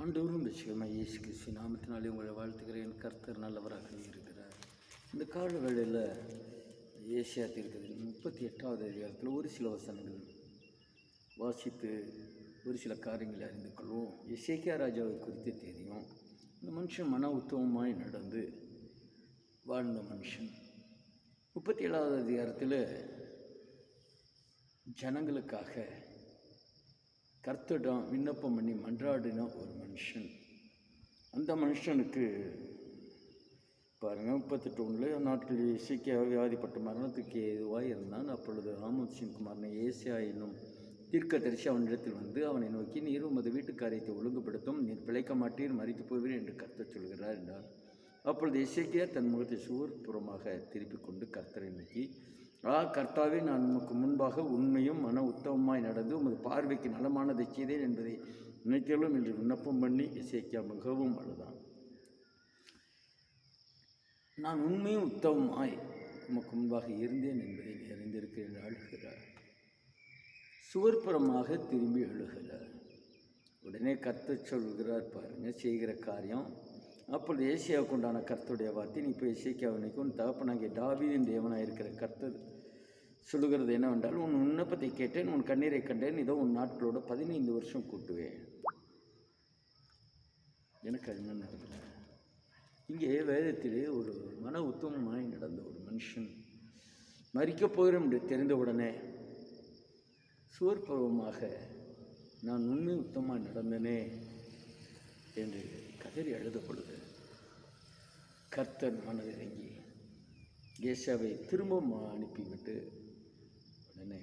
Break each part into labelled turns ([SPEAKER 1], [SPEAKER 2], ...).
[SPEAKER 1] ஆண்டவரும் நிச்சயமாக இயேசு கிறிஸ்து நாமத்தினாலே உங்களை வாழ்த்துக்கிறேன். கர்த்தர் நல்லவராக இருக்கிறார். இந்த கால வேளையில் ஏசியா தீர்க்கதரிசி 38வது அதிகாரத்தில் ஒரு சில வசனங்கள் வாசித்து ஒரு சில காரியங்களை அறிந்து கொள்வோம். எசேக்கியா ராஜாவை குறித்து தெரியும். இந்த மனுஷன் மன உத்தமமாய் நடந்து வாழ்ந்த மனுஷன். 37வது அதிகாரத்தில் ஜனங்களுக்காக கர்த்தரிடம் விண்ணப்பம் பண்ணி மன்றாடின ஒரு மனுஷன். அந்த மனுஷனுக்கு பாருங்கள், 38 நாட்களில் எசேக்கியா வியாதிப்பட்ட மரணத்துக்கு ஏதுவாக இருந்தான். அப்பொழுது ஆமோத்சின் குமாரனை ஏசியா என்னும் தீர்க்கதரிசி அவனிடத்தில் வந்து அவனை நோக்கி, நீர் உமது வீட்டு காரியத்தை ஒழுங்குபடுத்தும், நீர் பிழைக்க மாட்டீர், மரித்து போவீர் என்று கர்த்தர் சொல்கிறார் என்றார். அப்பொழுது எசேக்கியா தன் முகத்தை சுவர்புறமாக திருப்பிக் கொண்டு கர்த்தரை நோக்கி, கர்த்தாவே, நான் உமக்கு முன்பாக உண்மையும் மன உத்தமமாய் நடந்து உமது பார்வைக்கு நலமானதை செய்தேன் என்பதை நினைத்தலும் என்று விண்ணப்பம் பண்ணி எசேக்கியா மிகவும் அழுதான். நான் உண்மையும் உத்தமமாய் உமக்கு முன்பாக இருந்தேன் என்பதை அறிந்திருக்கிறேன் என்று அழுகிறார். சுவர்புறமாக திரும்பி அழுகிறார். உடனே கர்த்தர் சொல்கிறார், பாருங்கள் செய்கிற காரியம். அப்பொழுது ஏசியாவுக்கு உண்டான கர்த்தருடைய வார்த்தை, நீ இப்போ எசேக்கியாவுக்கு உன் தகப்பனாகிய தாவீதின் தேவனாக இருக்கிற கர்த்தர் சொல்லுகிறது என்னவென்றால், உன் விண்ணப்பத்தை கேட்டேன், உன் கண்ணீரை கண்டேன், இதோ உன் நாட்களோட 15 வருஷம் கூட்டுவேன். எனக்கு அது என்ன நடந்தது? இங்கே வேதத்திலே ஒரு மன உத்தமமாய் நடந்த ஒரு மனுஷன் மரிக்கப் போகிறோம் என்று தெரிந்தவுடனே சுவர்பூர்வமாக நான் உண்மை உத்தமமாக நடந்தனே என்று கதறி அழுத பொழுது கர்த்தர் மனதிறங்கி ஏசாவை திரும்பவும் அனுப்பிவிட்டு உடனே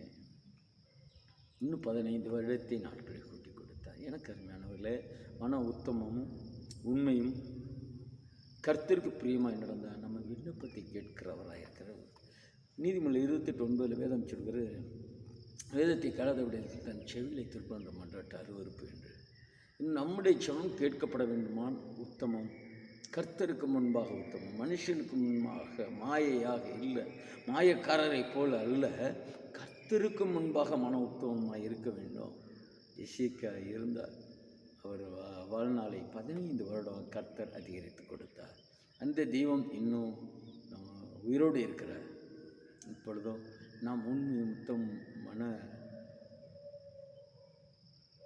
[SPEAKER 1] இன்னும் 15 வருடத்தை நாட்களை கூட்டி கொடுத்தார். எனக்கு அருமையானவர்களே, மன உத்தமமும் உண்மையும் கர்த்தருக்கு பிரியமாய் நடந்தால் நம்ம விண்ணப்பத்தை கேட்கிறவராக இருக்கிறவர். நீதிமொழிகள் 28:9 வேதம் சொல்கிறது, வேதத்தை காலத்தை தன் செவிலை திருப்பன்ற மன்றாட்டு அருவருப்பு என்று. நம்முடைய செவம் கேட்கப்பட வேண்டுமான் உத்தமம், கர்த்தருக்கு முன்பாக உத்தமம், மனுஷனுக்கு முன்பாக மாயையாக இல்லை, மாயக்காரரை போல அல்ல, கர்த்தருக்கு முன்பாக மன உத்தமமாக இருக்க வேண்டும். எசேக்கியா இருந்தார். அவர் வாழ்நாளை 15 வருடம் கர்த்தர் அதிகரித்து கொடுத்தார். அந்த தெய்வம் இன்னும் உயிரோடு இருக்கிறார். இப்பொழுதும் நாம் உண்மை உத்தம் மன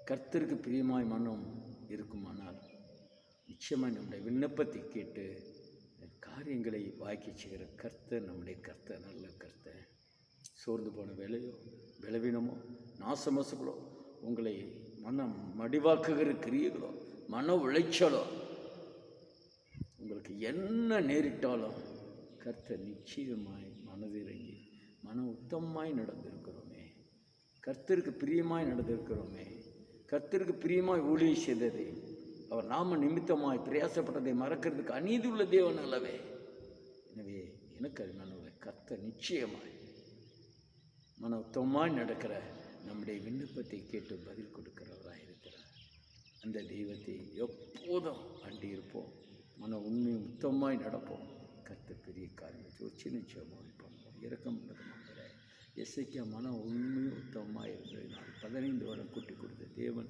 [SPEAKER 1] கர்த்தருக்கு பிரியமாய் மனம் இருக்குமானால் நிச்சயமாக நம்முடைய விண்ணப்பத்தை கேட்டு காரியங்களை வாக்கி செய்கிற கர்த்தர் நம்முடைய கர்த்தர், நல்ல கர்த்தர். சோர்ந்து போன வேலையோ பலவீனமோ நாசமோசங்களோ உங்களை மனம் மடிவாக்குகிற கிரியைகளோ மன உளைச்சலோ உங்களுக்கு என்ன நேரிட்டாலும் கர்த்தர் நிச்சயமாய் மனதிறங்கி மன உத்தமமாய் நடந்திருக்கிறோமே, கர்த்தருக்கு பிரியமாய் நடந்திருக்கிறோமே, கர்த்தருக்கு பிரியமாய் ஊழியம் செய்ததை அவர் நாம நிமித்தமாய் பிரயாசப்பட்டதை மறக்கிறதுக்கு அநீதி உள்ள தேவன் அல்லவே. எனவே எனக்கு அருமையானவர்களே, கர்த்தர் நிச்சயமாய் மன உத்தமமாய் நடக்கிற நம்முடைய விண்ணப்பத்தை கேட்டு பதில் கொடுக்கிறவராக இருக்கிறார். அந்த தெய்வத்தை எப்போதும் அண்டி இருப்போம், மன உண்மையும் உத்தமமாய் நடப்போம். கர்த்தர் பெரிய காரியத்தை ஒரு சின்ன நிச்சயமாக இறக்கம் பண்ணுறோம். எசேக்கியா மன உண்மையும் உத்தமமாக இருந்தது. நான் 15 வருடம் கூட்டி கொடுத்த தேவன்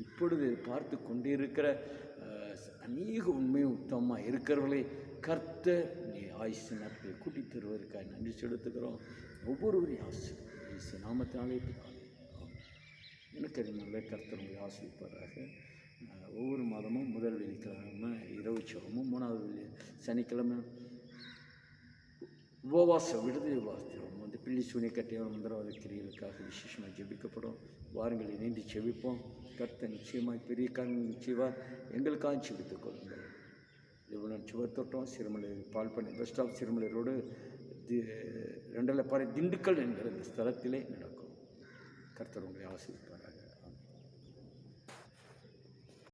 [SPEAKER 1] இப்பொழுது பார்த்து கொண்டிருக்கிற அநேக உண்மையும் உத்தமமாக இருக்கிறவர்களே கர்த்தர் நீ ஆயுசு நாட்களை கூட்டி தருவதற்காக நன்றி செலுத்துகிறோம். ஒவ்வொருவரையும் ஆசை நாமத்தினாலே எனக்கு அறிஞர்களே, கர்த்தர் உங்களை ஆசிரிப்பாராக. ஒவ்வொரு மாதமும் முதல் வெள்ளிக்கிழமை இரவு சோகமும் 3வது சனிக்கிழமை உபவாச விடுதலை வாசிக்கிறோம். வந்து பிள்ளை சூனிய கட்டியம் மந்திரவாத கிரியர்களுக்காக விசேஷமாக ஜெபிக்கப்படும். வாரங்கள் இணைந்து செவிப்போம். கர்த்தர் நிச்சயமாக பெரிய காரணங்கள் நிச்சயமாக எங்களுக்காக செபித்துக் கொள்ளுங்கள். இவ்வளோ சுவத்தோட்டம் சிறுமலை பால் பண்ணி பஸ் ஸ்டாப் சிறுமலை ரோடு 2 பாறை திண்டுக்கல் என்கிற இந்த ஸ்தலத்திலே நடக்கும். கர்த்தர் உங்களை ஆசீர்வதிப்பார்.